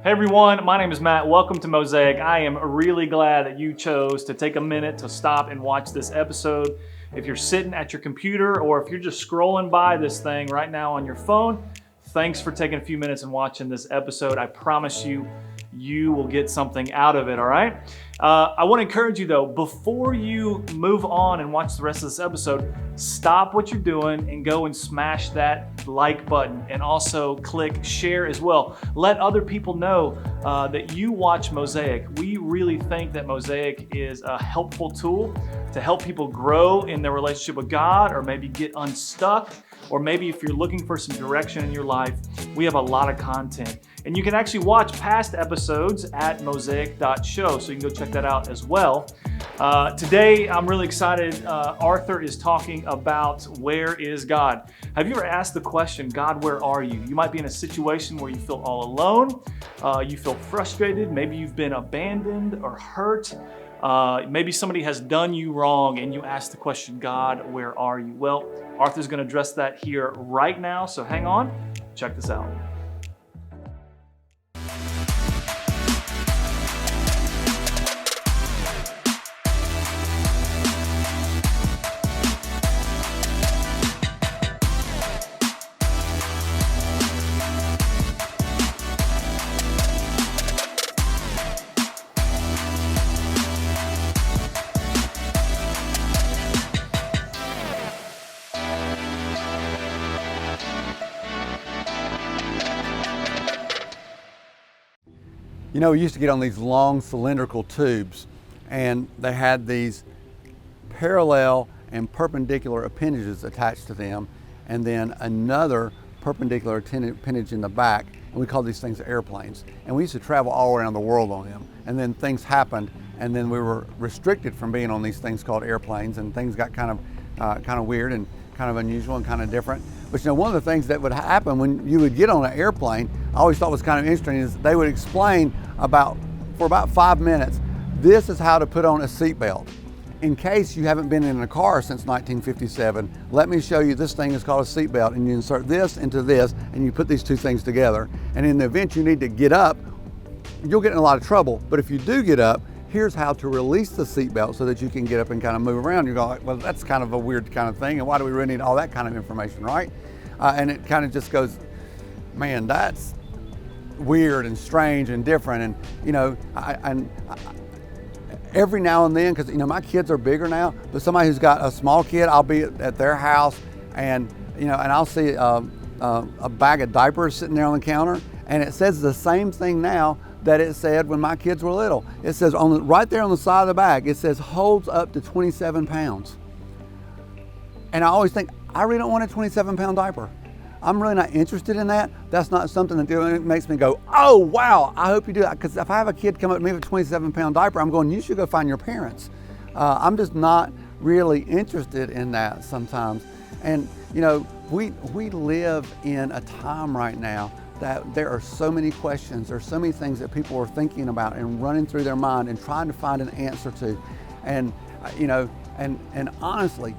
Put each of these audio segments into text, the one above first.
Hey everyone, my name is Matt. Welcome to Mosaic. I am really glad that you chose to take a minute to stop and watch this episode. If you're sitting at your computer or if you're just scrolling by this thing right now on your phone, thanks for taking a few minutes and watching this episode. I promise you, you will get something out of it, all right? I want to encourage you though, before you move on and watch the rest of this episode, stop what you're doing and go and smash that like button and also click share as well. Let other people know that you watch Mosaic. We really think that Mosaic is a helpful tool to help people grow in their relationship with God, or maybe get unstuck, or maybe if you're looking for some direction in your life, we have a lot of content. And you can actually watch past episodes at mosaic.show, so you can go check that out as well. Today, I'm really excited. Arthur is talking about where is God? Have you ever asked the question, God, where are you? You might be in a situation where you feel all alone, you feel frustrated, maybe you've been abandoned or hurt. Maybe somebody has done you wrong and you ask the question, God, where are you? Well, Arthur's going to address that here right now, so hang on, check this out. You know, we used to get on these long cylindrical tubes, and they had these parallel and perpendicular appendages attached to them, and then another perpendicular appendage in the back, and we called these things airplanes. And we used to travel all around the world on them, and then things happened, and then we were restricted from being on these things called airplanes, and things got kind of weird and kind of unusual and kind of different. But you know, one of the things that would happen when you would get on an airplane, I always thought was kind of interesting, is they would explain for about 5 minutes, this is how to put on a seatbelt. In case you haven't been in a car since 1957, let me show you, this thing is called a seatbelt, and you insert this into this, and you put these two things together. And in the event you need to get up, you'll get in a lot of trouble. But if you do get up, here's how to release the seatbelt so that you can get up and kind of move around. You go like, well, that's kind of a weird kind of thing, and why do we really need all that kind of information, right? And it kind of just goes, man, that's weird and strange and different. And you know, every now and then, because you know my kids are bigger now, but somebody who's got a small kid, I'll be at their house, and you know, and I'll see a bag of diapers sitting there on the counter, and it says the same thing now that it said when my kids were little. It says right there on the side of the bag, it says holds up to 27 pounds. And I always think, I really don't want a 27-pound diaper. I'm really not interested in that. That's not something that makes me go, oh wow, I hope you do that. Because if I have a kid come up to me with a 27-pound diaper, I'm going, you should go find your parents. I'm just not really interested in that sometimes. And you know, we live in a time right now that there are so many questions, there's so many things that people are thinking about and running through their mind and trying to find an answer to. And you know, and honestly,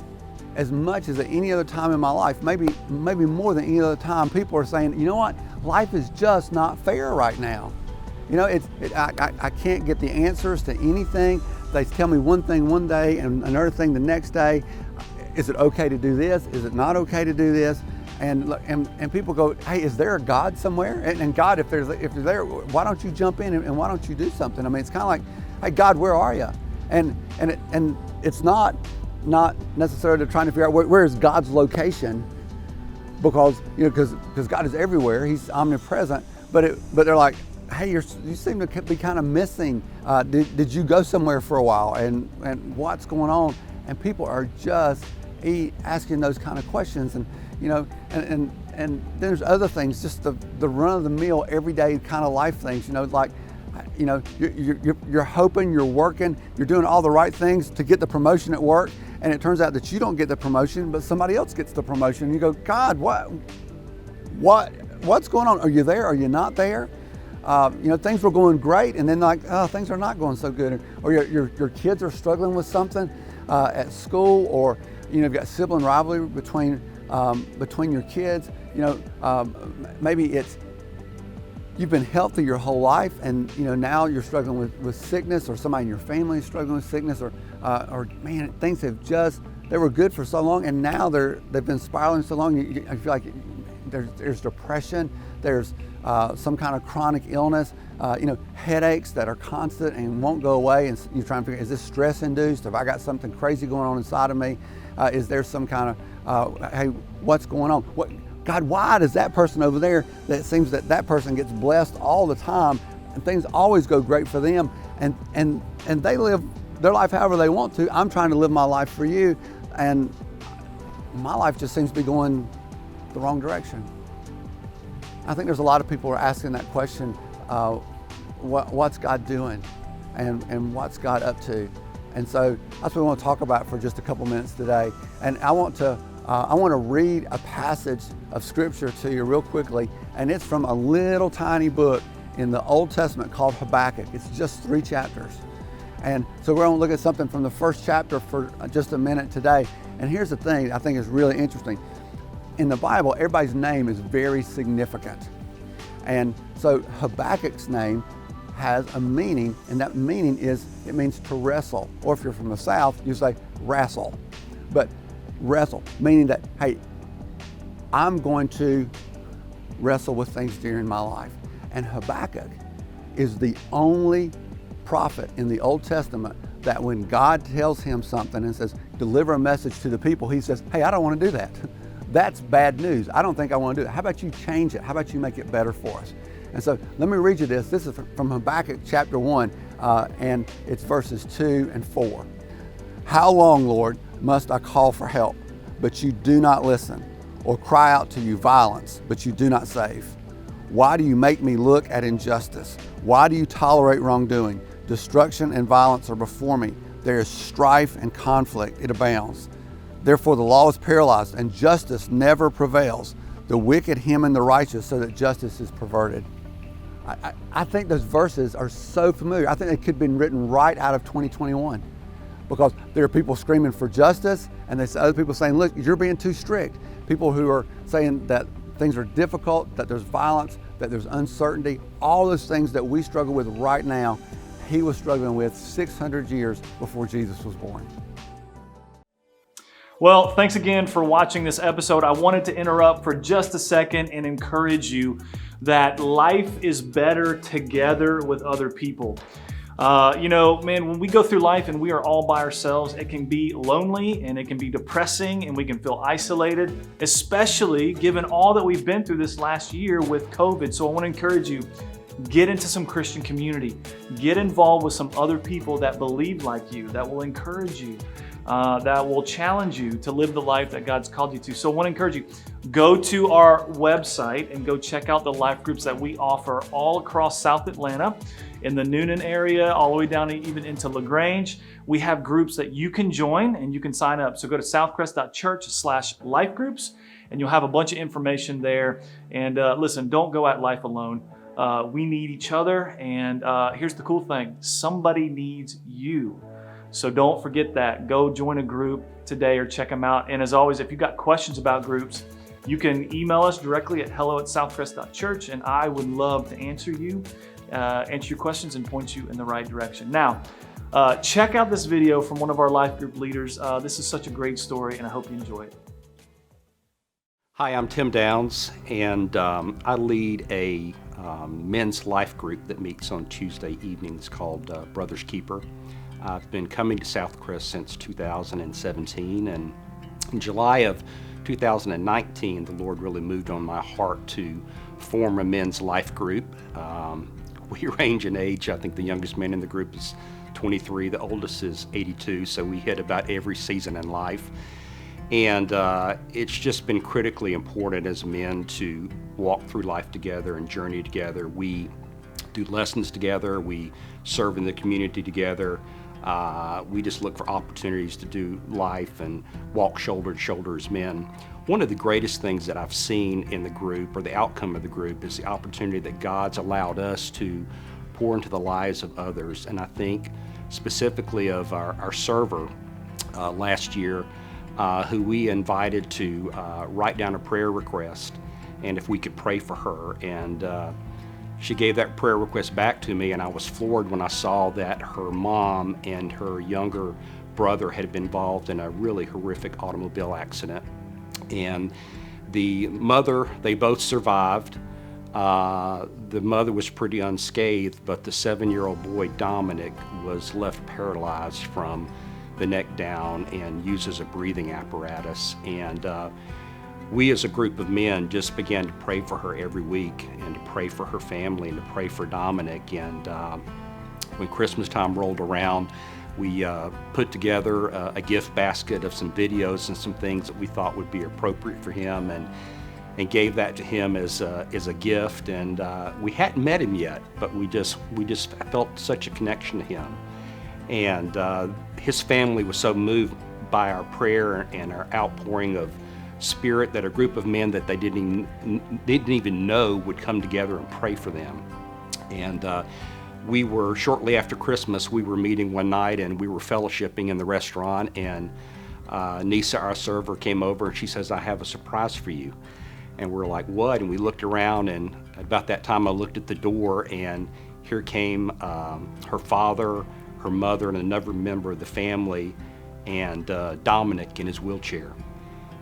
as much as at any other time in my life, maybe more than any other time, people are saying, you know what, life is just not fair right now. You know, I can't get the answers to anything. They tell me one thing one day and another thing the next day. Is it okay to do this? Is it not okay to do this? And people go, hey, is there a God somewhere? And God, if you're there, why don't you jump in and why don't you do something? I mean, it's kind of like, hey, God, where are you? And it's not necessarily trying to figure out where is God's location, because you know, because God is everywhere, He's omnipresent. But they're like, hey, you seem to be kind of missing. Did you go somewhere for a while? And what's going on? And people are just asking those kind of questions. And you know, and there's other things, just the run-of-the-mill, everyday kind of life things. You know, like, you know, you're hoping, you're working, you're doing all the right things to get the promotion at work, and it turns out that you don't get the promotion, but somebody else gets the promotion. You go, God, what's going on? Are you there? Are you not there? You know, things were going great, and then like, oh, things are not going so good. Or your kids are struggling with something at school, or you know, you've got sibling rivalry between your kids. You know, maybe it's you've been healthy your whole life, and now you're struggling with sickness, or somebody in your family is struggling with sickness, or man, things they were good for so long, and now they've been spiraling so long. I feel like there's depression, there's some kind of chronic illness, headaches that are constant and won't go away, and you're trying to figure, is this stress induced? Have I got something crazy going on inside of me? Is there some kind of, hey, what's going on? God, why does that person over there, that seems that person gets blessed all the time and things always go great for them, and they live their life however they want to. I'm trying to live my life for you, and my life just seems to be going the wrong direction. I think there's a lot of people who are asking that question, what's God doing, and what's God up to? And so that's what we want to talk about for just a couple minutes today. And I want to read a passage of scripture to you real quickly, and it's from a little tiny book in the Old Testament called Habakkuk. It's just 3 chapters. And so we're going to look at something from the first chapter for just a minute today. And here's the thing I think is really interesting. In the Bible, everybody's name is very significant. And so Habakkuk's name has a meaning, and that meaning it means to wrestle. Or if you're from the South, you say wrestle. But wrestle, meaning that, hey, I'm going to wrestle with things during my life. And Habakkuk is the only prophet in the Old Testament that when God tells him something and says, deliver a message to the people, he says, hey, I don't want to do that. That's bad news. I don't think I want to do it. How about you change it? How about you make it better for us? And so let me read you this. This is from Habakkuk chapter 1, and it's verses 2 and 4. How long, Lord, must I call for help, but you do not listen, or cry out to you violence, but you do not save? Why do you make me look at injustice? Why do you tolerate wrongdoing? Destruction and violence are before me. There is strife and conflict. It abounds. Therefore the law is paralyzed, and justice never prevails. The wicked hem in the righteous, so that justice is perverted. I think those verses are so familiar. I think they could have been written right out of 2021, because there are people screaming for justice, and there's other people saying, look, you're being too strict. People who are saying that things are difficult, that there's violence, that there's uncertainty, all those things that we struggle with right now, he was struggling with 600 years before Jesus was born. Well, thanks again for watching this episode. I wanted to interrupt for just a second and encourage you that life is better together with other people. When we go through life and we are all by ourselves, it can be lonely and it can be depressing and we can feel isolated, especially given all that we've been through this last year with COVID. So I want to encourage you, get into some Christian community, get involved with some other people that believe like you, that will encourage you, that will challenge you to live the life that God's called you to. So I want to encourage you, go to our website and go check out the life groups that we offer all across South Atlanta, in the Noonan area, all the way down to even into LaGrange. We have groups that you can join and you can sign up. So go to southcrest.church/life groups and you'll have a bunch of information there. And listen, don't go at life alone. We need each other. And here's the cool thing, somebody needs you. So don't forget that. Go join a group today or check them out. And as always, if you've got questions about groups, you can email us directly at hello@southcrest.church, and I would love to answer your questions and point you in the right direction. Now, check out this video from one of our life group leaders. This is such a great story, and I hope you enjoy it. Hi, I'm Tim Downs, and I lead a men's life group that meets on Tuesday evenings called Brothers Keeper. I've been coming to Southcrest since 2017, and in July of 2019, the Lord really moved on my heart to form a men's life group. We range in age. I think the youngest man in the group is 23, the oldest is 82, so we hit about every season in life. And it's just been critically important as men to walk through life together and journey together. We do lessons together, we serve in the community together. We just look for opportunities to do life and walk shoulder to shoulder as men. One of the greatest things that I've seen in the group, or the outcome of the group, is the opportunity that God's allowed us to pour into the lives of others. And I think specifically of our server last year, who we invited to write down a prayer request, and if we could pray for her. And she gave that prayer request back to me, and I was floored when I saw that her mom and her younger brother had been involved in a really horrific automobile accident. And the mother, they both survived. The mother was pretty unscathed, but the 7-year-old boy, Dominic, was left paralyzed from the neck down and uses a breathing apparatus. And we as a group of men just began to pray for her every week, and to pray for her family, and to pray for Dominic. And when Christmas time rolled around, we put together a gift basket of some videos and some things that we thought would be appropriate for him, and gave that to him as a gift. And we hadn't met him yet, but we just felt such a connection to him. And his family was so moved by our prayer and our outpouring of spirit that a group of men that they didn't even know would come together and pray for them. And we were, shortly after Christmas, we were meeting one night and we were fellowshipping in the restaurant, and Nisa, our server, came over and she says, "I have a surprise for you." And we're like, "What?" And we looked around, and about that time I looked at the door, and here came her father, her mother, and another member of the family, and Dominic in his wheelchair.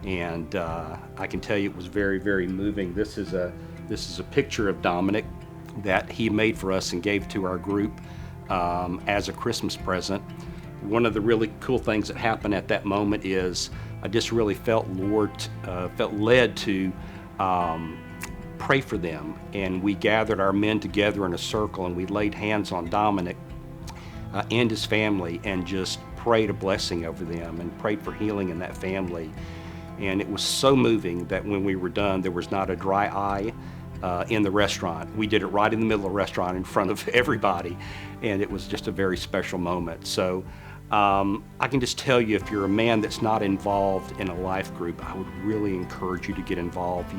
And I can tell you it was very, very moving. This is a picture of Dominic that he made for us and gave to our group as a Christmas present. One of the really cool things that happened at that moment is I just really felt led to pray for them. And we gathered our men together in a circle, and we laid hands on Dominic and his family, and just prayed a blessing over them and prayed for healing in that family. And it was so moving that when we were done, there was not a dry eye in the restaurant. We did it right in the middle of the restaurant in front of everybody, and it was just a very special moment. So I can just tell you, if you're a man that's not involved in a life group, I would really encourage you to get involved.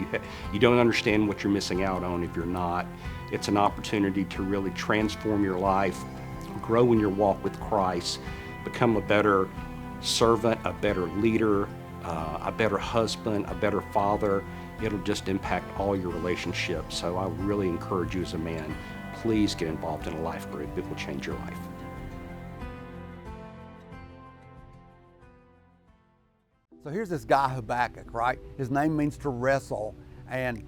You don't understand what you're missing out on if you're not. It's an opportunity to really transform your life, grow in your walk with Christ, become a better servant, a better leader, a better husband, a better father. It'll just impact all your relationships. So I really encourage you as a man, please get involved in a life group. It will change your life. So here's this guy Habakkuk, right? His name means to wrestle, and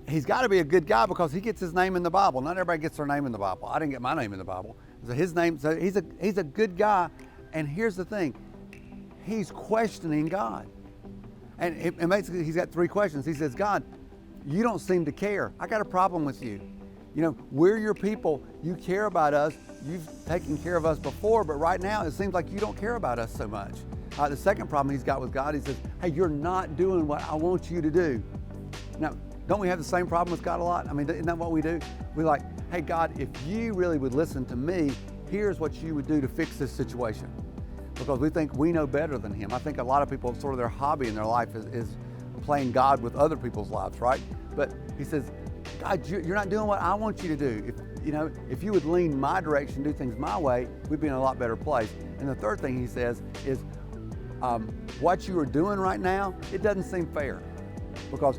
he's got to be a good guy because he gets his name in the Bible. Not everybody gets their name in the Bible. I didn't get my name in the Bible. So he's a good guy, and here's the thing, he's questioning God. And basically, he's got 3 questions. He says, "God, you don't seem to care. I got a problem with you. You know, we're your people. You care about us. You've taken care of us before, but right now it seems like you don't care about us so much." The second problem he's got with God, he says, "Hey, you're not doing what I want you to do." Now, don't we have the same problem with God a lot? I mean, isn't that what we do? We're like, "Hey, God, if you really would listen to me, here's what you would do to fix this situation." Because we think we know better than him. I think a lot of people, sort of their hobby in their life is playing God with other people's lives, right? But he says, "God, you're not doing what I want you to do. If you would lean my direction, do things my way, we'd be in a lot better place." And the third thing he says is, what you are doing right now, it doesn't seem fair, because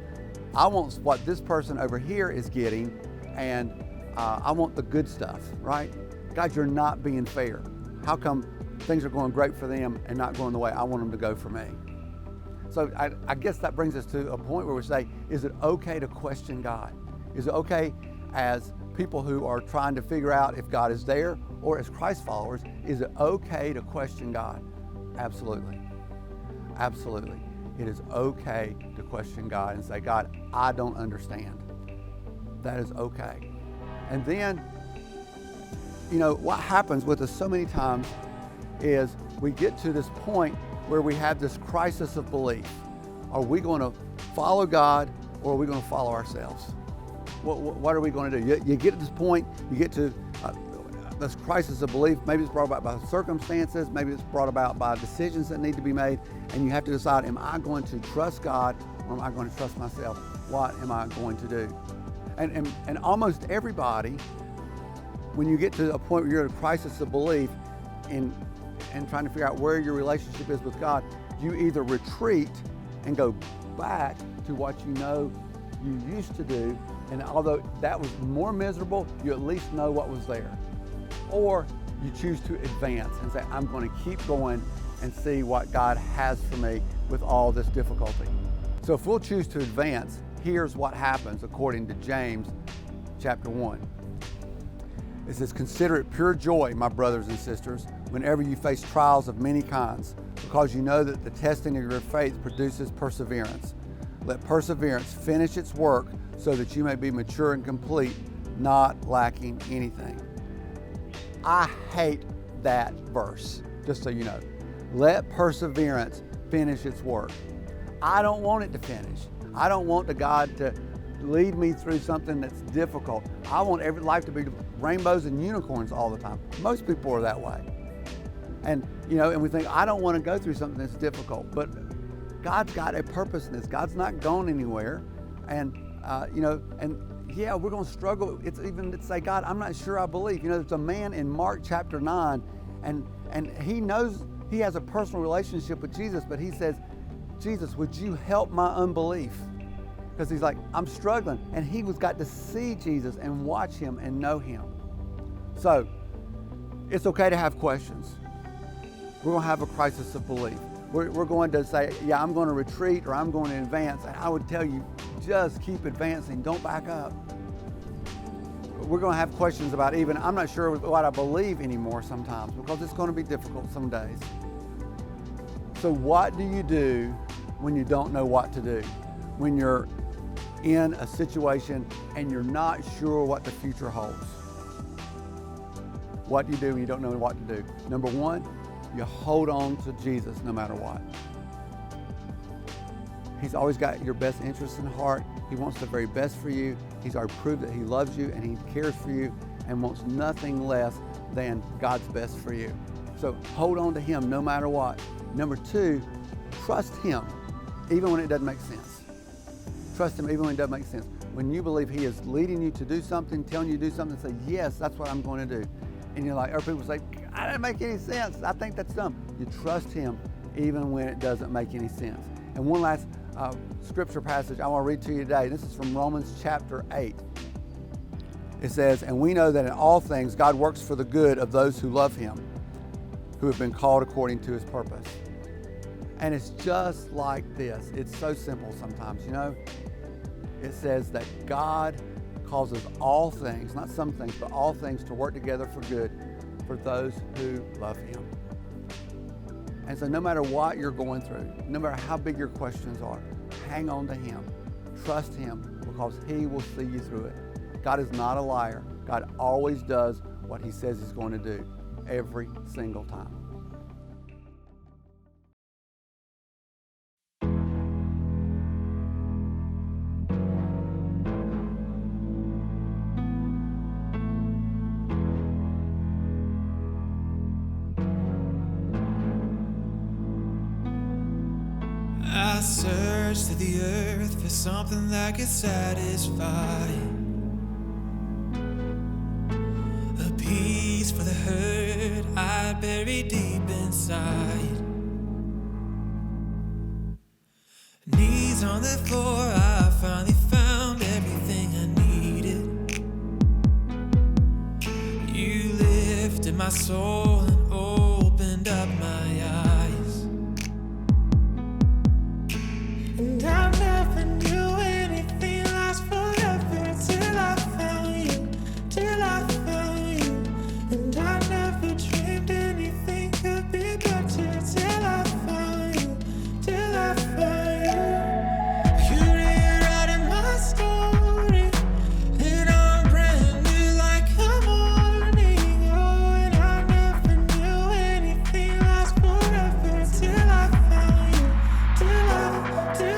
I want what this person over here is getting, and I want the good stuff, right? God, you're not being fair. How come things are going great for them and not going the way I want them to go for me? So I guess that brings us to a point where we say, is it okay to question God? Is it okay as people who are trying to figure out if God is there, or as Christ followers, is it okay to question God? Absolutely. Absolutely. It is okay to question God and say, "God, I don't understand." That is okay. And then, what happens with us so many times is we get to this point where we have this crisis of belief. Are we going to follow God, or are we going to follow ourselves? What are we going to do? You get to this point, you get to this crisis of belief. Maybe it's brought about by circumstances, maybe it's brought about by decisions that need to be made, and you have to decide, am I going to trust God, or am I going to trust myself? What am I going to do? And almost everybody, when you get to a point where you're in a crisis of belief and trying to figure out where your relationship is with God, you either retreat and go back to what you know you used to do, And although that was more miserable, you at least know what was there. Or you choose to advance and say, I'm going to keep going and see what God has for me with all this difficulty. So if we'll choose to advance, here's what happens according to James chapter 1. It says, consider it pure joy, my brothers and sisters, whenever you face trials of many kinds, because you know that the testing of your faith produces perseverance. Let perseverance finish its work so that you may be mature and complete, not lacking anything. I hate that verse, just so you know. Let perseverance finish its work. I don't want it to finish. I don't want the God to lead me through something that's difficult. I want every life to be rainbows and unicorns all the time. Most people are that way. And and we think, I don't want to go through something that's difficult, but God's got a purpose in this. God's not gone anywhere. And, yeah, we're going to struggle. It's even to say, God, I'm not sure I believe. There's a man in Mark chapter 9, and he knows he has a personal relationship with Jesus, but he says, Jesus, would you help my unbelief? Because he's like, I'm struggling. And he got to see Jesus and watch him and know him. So it's okay to have questions. We're going to have a crisis of belief. We're going to say, yeah, I'm going to retreat or I'm going to advance. And I would tell you, just keep advancing. Don't back up. We're going to have questions about I'm not sure what I believe anymore sometimes, because it's going to be difficult some days. So what do you do when you don't know what to do? When you're in a situation and you're not sure what the future holds? What do you do when you don't know what to do? Number one, you hold on to Jesus no matter what. He's always got your best interests in heart. He wants the very best for you. He's already proved that he loves you and he cares for you and wants nothing less than God's best for you. So hold on to him no matter what. Number two, trust him even when it doesn't make sense. Trust him even when it doesn't make sense. When you believe he is leading you to do something, telling you to do something, say, yes, that's what I'm going to do. And you're like, or people say, I didn't make any sense. I think that's dumb. You trust him even when it doesn't make any sense. And one last scripture passage I want to read to you today. This is from Romans chapter 8. It says, and we know that in all things God works for the good of those who love him, who have been called according to his purpose. And it's just like this. It's so simple sometimes, It says that God causes all things, not some things, but all things to work together for good for those who love him. And so no matter what you're going through, no matter how big your questions are, hang on to him. Trust him, because he will see you through it. God is not a liar. God always does what he says he's going to do every single time. I searched through the earth for something that could satisfy. A peace for the hurt I buried deep inside. Knees on the floor, I finally found everything I needed. You lifted my soul and opened up my eyes. And I never knew anything lasts forever till I found you, till I found you. And I never dreamed anything could be better till I found you, till I found you. You rewriting my story, and I'm brand new like a morning. Oh, and I never knew anything lasts forever till I found you, till I found you.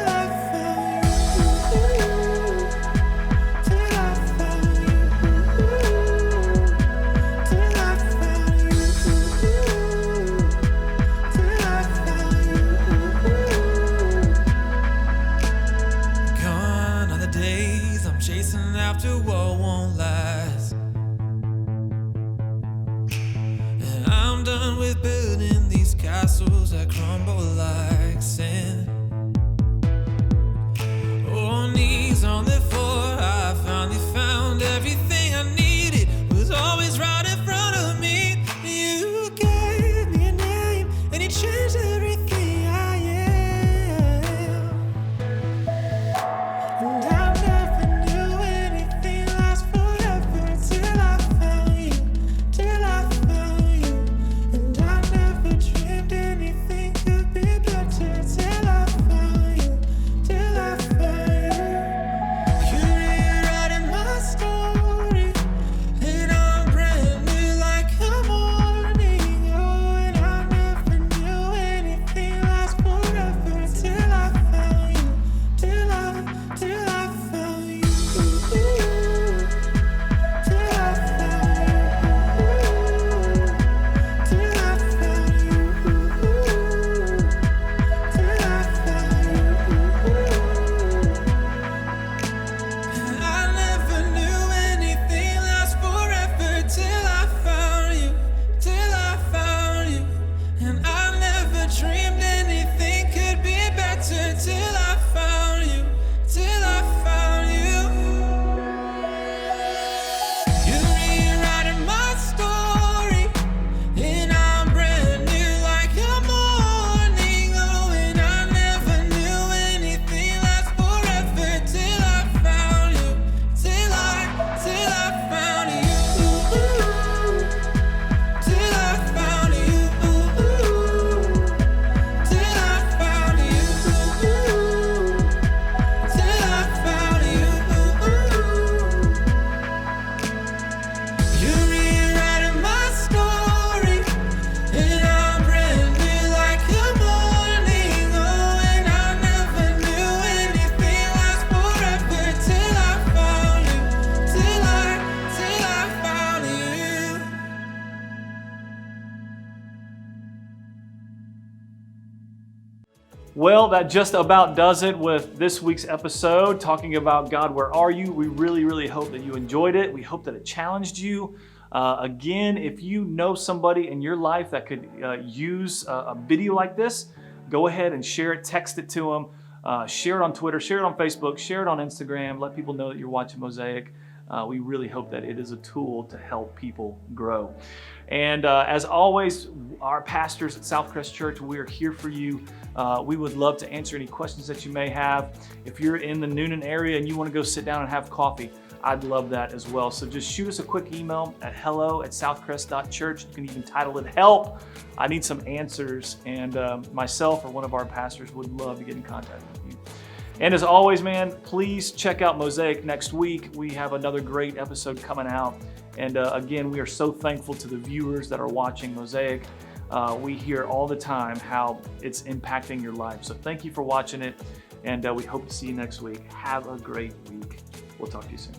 Chasing after what won't last, and I'm done with building these castles that crumble like sand. Oh, knees on the floor, I found Well, that just about does it with this week's episode, talking about God, where are you? We really hope that you enjoyed it. We hope that it challenged you. Again, if you know somebody in your life that could use a video like this, go ahead and share it, text it to them, share it on Twitter, share it on Facebook, share it on Instagram, let people know that you're watching Mosaic. We really hope that it is a tool to help people grow. And as always, our pastors at Southcrest Church, we are here for you. We would love to answer any questions that you may have. If you're in the Noonan area and you want to go sit down and have coffee, I'd love that as well. So just shoot us a quick email at hello@southcrest.church. You can even title it Help. I need some answers. And myself or one of our pastors would love to get in contact with you. And as always, man, please check out Mosaic next week. We have another great episode coming out. And again, we are so thankful to the viewers that are watching Mosaic. We hear all the time how it's impacting your life. So thank you for watching it. And we hope to see you next week. Have a great week. We'll talk to you soon.